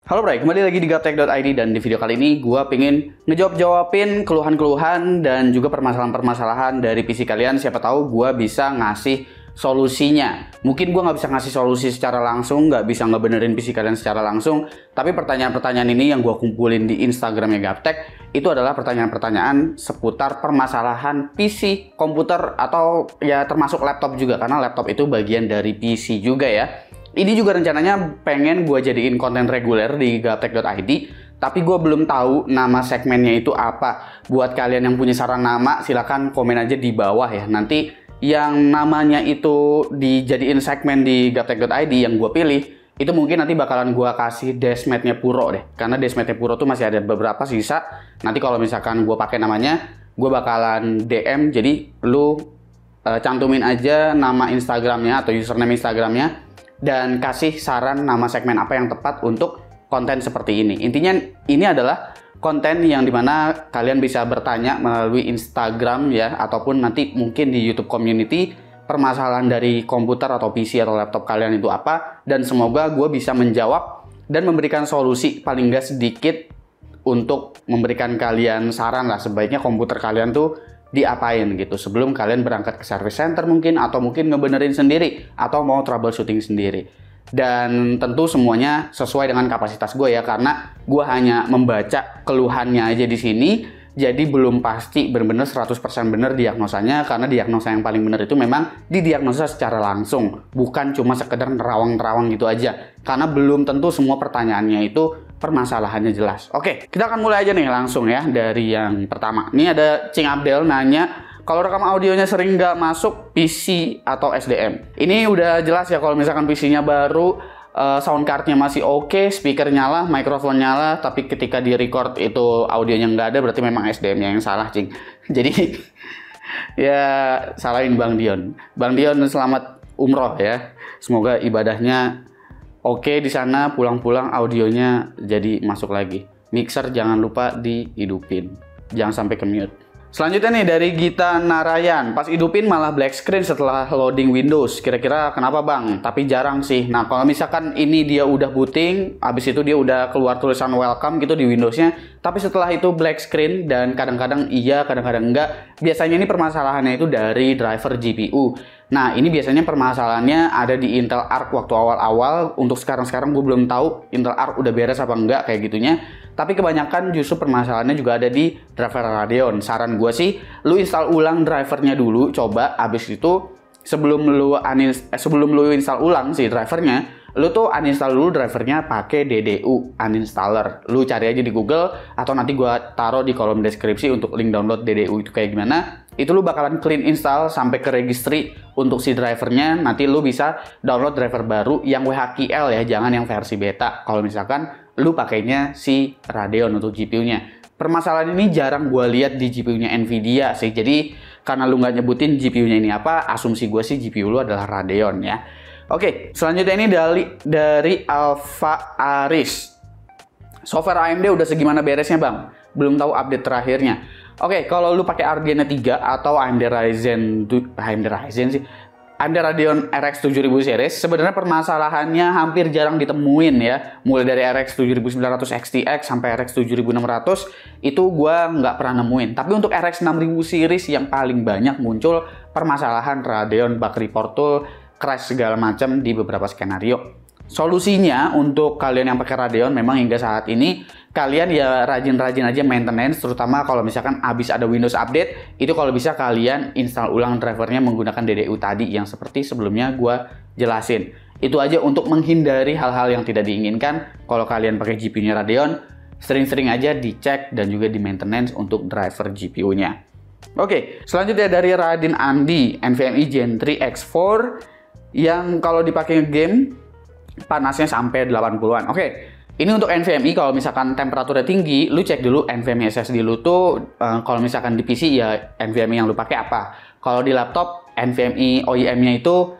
Halo Bray, kembali lagi di gaptek.id dan di video kali ini gue pengen ngejawab-jawabin keluhan-keluhan dan juga permasalahan-permasalahan dari PC kalian. Siapa tahu gue bisa ngasih solusinya. Mungkin gue nggak bisa ngasih solusi secara langsung, nggak bisa ngebenerin PC kalian secara langsung, tapi pertanyaan-pertanyaan ini yang gue kumpulin di Instagramnya Gaptek itu adalah pertanyaan-pertanyaan seputar permasalahan PC, komputer, atau ya termasuk laptop juga, karena laptop itu bagian dari PC juga ya. Ini juga rencananya pengen gue jadiin konten reguler di gaptek.id, tapi gue belum tahu nama segmennya itu apa. Buat kalian yang punya saran nama, silakan komen aja di bawah ya. Nanti yang namanya itu dijadiin segmen di gaptek.id yang gue pilih, itu mungkin nanti bakalan gue kasih desktop-nya Puro deh. Karena desktop-nya Puro tuh masih ada beberapa sisa. Nanti kalau misalkan gue pakai namanya, gue bakalan DM. Jadi lu cantumin aja nama Instagramnya atau username Instagramnya, dan kasih saran nama segmen apa yang tepat untuk konten seperti ini. Intinya ini adalah konten yang dimana kalian bisa bertanya melalui Instagram ya, ataupun nanti mungkin di YouTube community permasalahan dari komputer atau PC atau laptop kalian itu apa, dan semoga gue bisa menjawab dan memberikan solusi paling nggak sedikit untuk memberikan kalian saran lah sebaiknya komputer kalian tuh diapain gitu sebelum kalian berangkat ke service center mungkin, atau mungkin ngebenerin sendiri atau mau troubleshooting sendiri. Dan tentu semuanya sesuai dengan kapasitas gue ya, karena gue hanya membaca keluhannya aja di sini, jadi belum pasti benar-benar 100% benar diagnosanya, karena diagnosa yang paling benar itu memang didiagnosa secara langsung, bukan cuma sekedar nerawang-nerawang gitu aja, karena belum tentu semua pertanyaannya itu permasalahannya jelas. Oke, kita akan mulai aja nih langsung ya dari yang pertama. Ini ada Cing Abdel nanya, kalau rekam audionya sering nggak masuk PC atau SDM. Ini udah jelas ya, kalau misalkan PC-nya baru, sound card-nya masih oke, speaker nyala, mikrofon nyala, tapi ketika di record itu audionya nggak ada, berarti memang SDM-nya yang salah, Cing. Jadi ya salahin Bang Dion. Bang Dion selamat umroh ya. Semoga ibadahnya oke di sana, pulang-pulang audionya jadi masuk lagi. Mixer jangan lupa dihidupin, jangan sampai ke mute. Selanjutnya nih dari Gita Narayan, pas hidupin malah black screen setelah loading Windows. Kira-kira kenapa bang? Tapi jarang sih. Nah kalau misalkan ini dia udah booting, habis itu dia udah keluar tulisan welcome gitu di Windowsnya, tapi setelah itu black screen dan kadang-kadang iya, kadang-kadang enggak. Biasanya ini permasalahannya itu dari driver GPU. Nah ini biasanya permasalahannya ada di Intel Arc waktu awal-awal. Untuk sekarang-sekarang gue belum tahu Intel Arc udah beres apa enggak kayak gitunya. Tapi kebanyakan justru permasalahannya juga ada di driver Radeon. Saran gue sih, lu install ulang drivernya dulu, coba. Abis itu sebelum lu install ulang si drivernya, lu tuh uninstall dulu drivernya pakai DDU uninstaller. Lu cari aja di Google, atau nanti gue taruh di kolom deskripsi untuk link download DDU itu kayak gimana. Itu lu bakalan clean install sampai ke registry untuk si drivernya. Nanti lu bisa download driver baru yang WHQL ya, jangan yang versi beta. Kalau misalkan lu pakainya si Radeon untuk GPU-nya. Permasalahan ini jarang gue lihat di GPU-nya Nvidia sih. Jadi karena lu nggak nyebutin GPU-nya ini apa, asumsi gue sih GPU lu adalah Radeon ya. Oke, selanjutnya ini dari Alpha Aris. Software AMD udah segimana beresnya bang? Belum tahu update terakhirnya. Oke, kalau lu pakai RDNA 3 atau AMD Radeon RX 7000 series, sebenarnya permasalahannya hampir jarang ditemuin ya. Mulai dari RX 7900 XTX sampai RX 7600 itu gua nggak pernah nemuin. Tapi untuk RX 6000 series yang paling banyak muncul permasalahan Radeon bug report tool, crash segala macam di beberapa skenario. Solusinya untuk kalian yang pakai Radeon memang hingga saat ini kalian ya rajin-rajin aja maintenance, terutama kalau misalkan habis ada Windows update, itu kalau bisa kalian install ulang drivernya menggunakan DDU tadi yang seperti sebelumnya gua jelasin. Itu aja untuk menghindari hal-hal yang tidak diinginkan. Kalau kalian pakai GPU-nya Radeon, sering-sering aja dicek dan juga di maintenance untuk driver GPU-nya. Oke, selanjutnya dari Radin Andi, NVMe Gen 3 X4 yang kalau dipakai game panasnya sampai 80-an. Oke, ini untuk NVMe kalau misalkan temperaturnya tinggi, lu cek dulu NVMe SSD lu tuh kalau misalkan di PC ya NVMe yang lu pakai apa. Kalau di laptop NVMe OEM-nya itu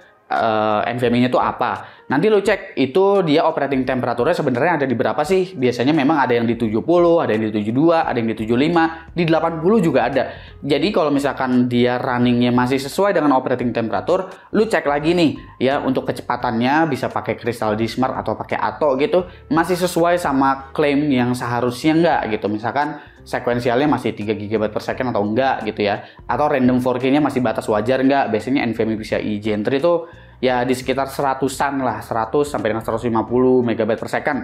NVMe-nya tuh apa. Nanti lu cek itu dia operating temperaturnya sebenarnya ada di berapa sih. Biasanya memang ada yang di 70, ada yang di 72, ada yang di 75, di 80 juga ada. Jadi kalau misalkan dia runningnya masih sesuai dengan operating temperatur, lu cek lagi nih ya untuk kecepatannya bisa pakai Crystal Dismart atau pakai Atto gitu, masih sesuai sama klaim yang seharusnya nggak gitu. Misalkan sekuensialnya masih 3 GB per second atau enggak gitu ya, atau random 4K-nya masih batas wajar enggak. Biasanya NVMe PCIe Gen 3 itu ya di sekitar 100-an lah, 100 sampai dengan 150 MB per second.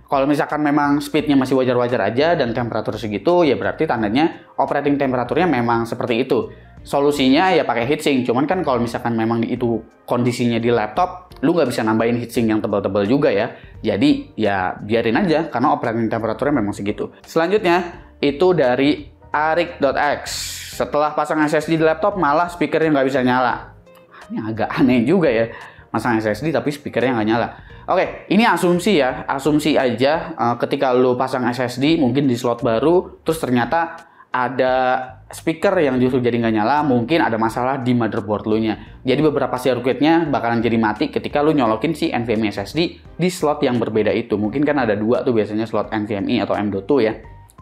Kalau misalkan memang speednya masih wajar-wajar aja dan temperatur segitu, ya berarti tandanya operating temperaturnya memang seperti itu. Solusinya ya pakai heatsink, cuman kan kalau misalkan memang itu kondisinya di laptop, lu nggak bisa nambahin heatsink yang tebal-tebal juga ya. Jadi ya biarin aja karena operating temperaturnya memang segitu. Selanjutnya itu dari Arik.x. Setelah pasang SSD di laptop malah speakernya nggak bisa nyala. Ini agak aneh juga ya, pasang SSD tapi speakernya nggak nyala. Oke, ini asumsi ya, asumsi aja. Ketika lu pasang SSD mungkin di slot baru, terus ternyata ada speaker yang justru jadi nggak nyala, mungkin ada masalah di motherboard lu nya. Jadi beberapa sirkuitnya bakalan jadi mati ketika lu nyolokin si NVMe SSD di slot yang berbeda itu. Mungkin kan ada dua tuh biasanya slot NVMe atau M.2 ya.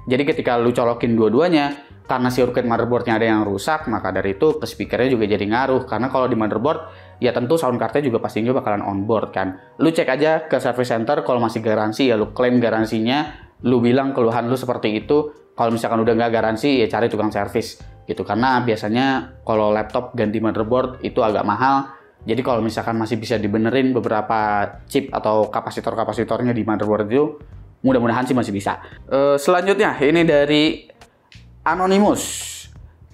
Jadi ketika lu colokin dua-duanya, karena sirkuit motherboardnya ada yang rusak, maka dari itu ke speakernya juga jadi ngaruh. Karena kalau di motherboard, ya tentu sound cardnya juga pastinya bakalan onboard kan. Lu cek aja ke service center, kalau masih garansi ya lu klaim garansinya, lu bilang keluhan lu seperti itu. Kalau misalkan udah nggak garansi, ya cari tukang servis gitu. Karena biasanya kalau laptop ganti motherboard itu agak mahal. Jadi kalau misalkan masih bisa dibenerin beberapa chip atau kapasitor-kapasitornya di motherboard itu, mudah-mudahan sih masih bisa. Selanjutnya, ini dari Anonymous.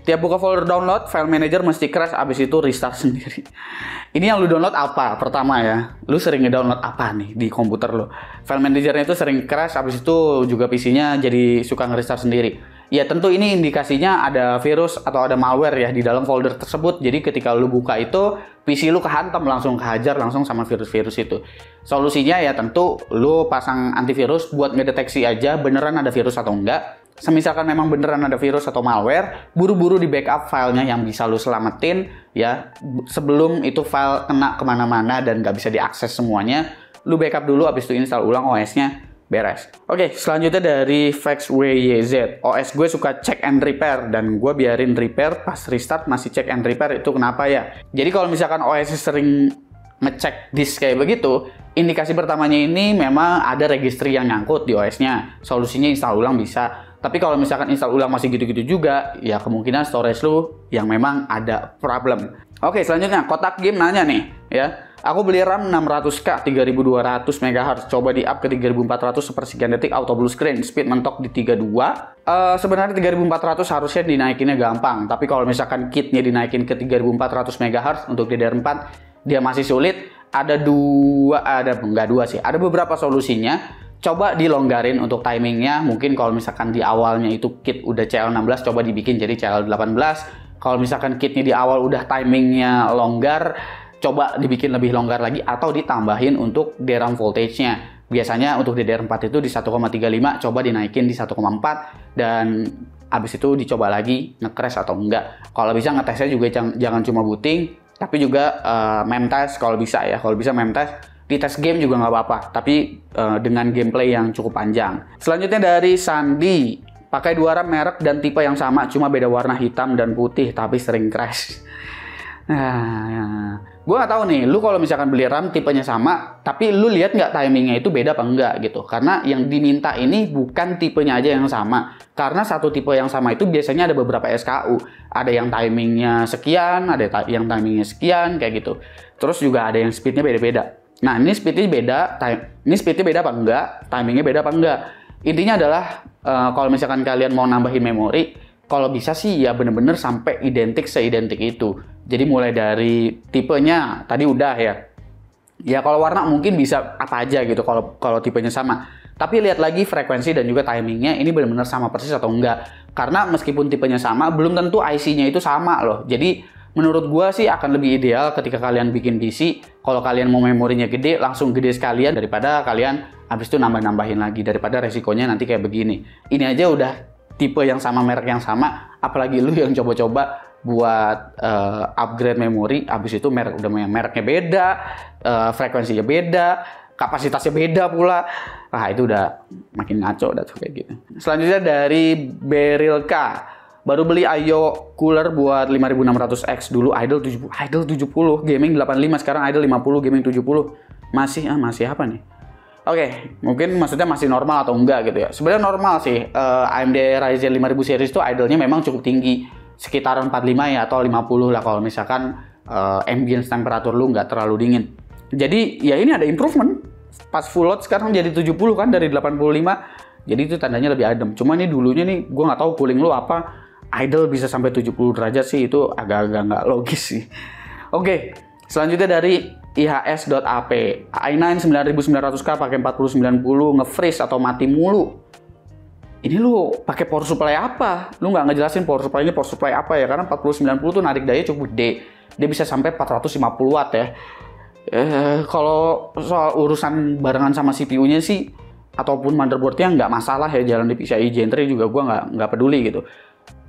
Tiap buka folder download, file manager mesti crash, abis itu restart sendiri. Ini yang lu download apa? Pertama ya, lu sering ngedownload apa nih di komputer lu? File managernya itu sering crash, abis itu juga PC-nya jadi suka nge-restart sendiri. Ya tentu ini indikasinya ada virus atau ada malware ya di dalam folder tersebut. Jadi ketika lu buka itu, PC lu kehantam, langsung kehajar langsung sama virus-virus itu. Solusinya ya tentu lu pasang antivirus buat ngedeteksi aja beneran ada virus atau enggak. Semisalkan memang beneran ada virus atau malware, buru-buru di backup filenya yang bisa lu selamatin ya, sebelum itu file kena kemana-mana dan nggak bisa diakses semuanya. Lu backup dulu, habis itu install ulang OS-nya, beres. Oke, selanjutnya dari VaxWYZ. OS gue suka check and repair, dan gue biarin repair, pas restart masih check and repair, itu kenapa ya? Jadi kalau misalkan OS sering ngecek disk kayak begitu, indikasi pertamanya ini memang ada registry yang nyangkut di OS-nya. Solusinya install ulang bisa. Tapi kalau misalkan install ulang masih gitu-gitu juga, ya kemungkinan storage lu yang memang ada problem. Oke, selanjutnya kotak game nanya nih, ya. Aku beli RAM 600K 3200 MHz, coba di up ke 3400 sepersekian detik auto blue screen, speed mentok di 32. Sebenarnya 3400 harusnya dinaikinnya gampang, tapi kalau misalkan kitnya dinaikin ke 3400 MHz untuk DDR4, dia masih sulit. Ada beberapa solusinya. Coba dilonggarin untuk timingnya. Mungkin kalau misalkan di awalnya itu kit udah CL16, coba dibikin jadi CL18. Kalau misalkan kitnya di awal udah timingnya longgar, coba dibikin lebih longgar lagi atau ditambahin untuk DRAM voltage-nya. Biasanya untuk DDR4 itu di 1,35, coba dinaikin di 1,4 dan habis itu dicoba lagi nge-crash atau enggak. Kalau bisa ngetesnya juga jangan cuma booting, tapi juga memtest kalau bisa ya. Kalau bisa memtest. Di tes game juga nggak apa-apa, tapi dengan gameplay yang cukup panjang. Selanjutnya dari Sandi, pakai 2 RAM merek dan tipe yang sama, cuma beda warna hitam dan putih, tapi sering crash. Nah, gue nggak tahu nih, lu kalau misalkan beli RAM tipenya sama, tapi lu lihat nggak timingnya itu beda apa enggak gitu. Karena yang diminta ini bukan tipenya aja yang sama. Karena satu tipe yang sama itu biasanya ada beberapa SKU. Ada yang timingnya sekian, ada yang timingnya sekian, kayak gitu. Terus juga ada yang speednya beda-beda. Nah, ini speednya beda apa enggak, timingnya beda apa enggak. Intinya adalah kalau misalkan kalian mau nambahin memori, kalau bisa sih ya bener-bener sampai seidentik itu. Jadi mulai dari tipenya tadi udah ya. Ya kalau warna mungkin bisa apa aja gitu kalau tipenya sama. Tapi lihat lagi frekuensi dan juga timingnya ini benar-benar sama persis atau enggak. Karena meskipun tipenya sama, belum tentu IC-nya itu sama loh. Jadi menurut gua sih akan lebih ideal ketika kalian bikin PC, kalau kalian mau memorinya gede, langsung gede sekalian daripada kalian habis itu nambah-nambahin lagi, daripada resikonya nanti kayak begini. Ini aja udah tipe yang sama, merek yang sama, apalagi lu yang coba-coba buat upgrade memori, habis itu mereknya beda, frekuensinya beda, kapasitasnya beda pula. Nah, itu udah makin ngaco udah tuh kayak gitu. Selanjutnya dari Berilka. Baru beli Ayo cooler buat 5600X, dulu idle 70 gaming 85, sekarang idle 50 gaming 70. Masih apa nih? Oke, mungkin maksudnya masih normal atau enggak gitu ya. Sebenarnya normal sih. AMD Ryzen 5000 series itu idle-nya memang cukup tinggi, sekitaran 45 ya atau 50 lah kalau misalkan ambience temperatur lu nggak terlalu dingin. Jadi ya ini ada improvement. Pas full load sekarang jadi 70 kan dari 85. Jadi itu tandanya lebih adem. Cuma ini dulunya nih gue nggak tahu cooling lu apa, idle bisa sampai 70 derajat sih, itu agak-agak nggak logis sih. Oke, selanjutnya dari IHS.AP. i9 9900K pakai 4090 nge-freeze atau mati mulu. Ini lu pakai power supply apa? Lu nggak ngejelasin power supply apa ya? Karena 4090 tuh narik daya cukup gede. Dia bisa sampai 450 watt ya. Kalau soal urusan barengan sama CPU-nya sih ataupun motherboard-nya nggak masalah ya, jalan di PCIe Gen 3 juga gua nggak peduli gitu.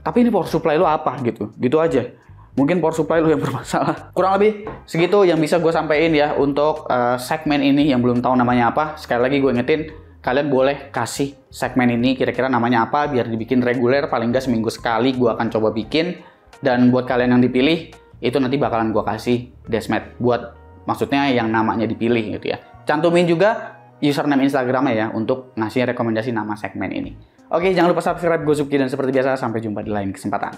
Tapi ini power supply lu apa gitu? Gitu aja. Mungkin power supply lu yang bermasalah. Kurang lebih segitu yang bisa gue sampaikan ya untuk segmen ini yang belum tahu namanya apa. Sekali lagi gue ingetin, kalian boleh kasih segmen ini kira-kira namanya apa biar dibikin reguler, paling nggak seminggu sekali gue akan coba bikin. Dan buat kalian yang dipilih, itu nanti bakalan gue kasih desmet buat maksudnya yang namanya dipilih gitu ya. Cantumin juga username Instagramnya ya untuk ngasih rekomendasi nama segmen ini. Oke, jangan lupa subscribe Gozubki dan seperti biasa sampai jumpa di lain kesempatan.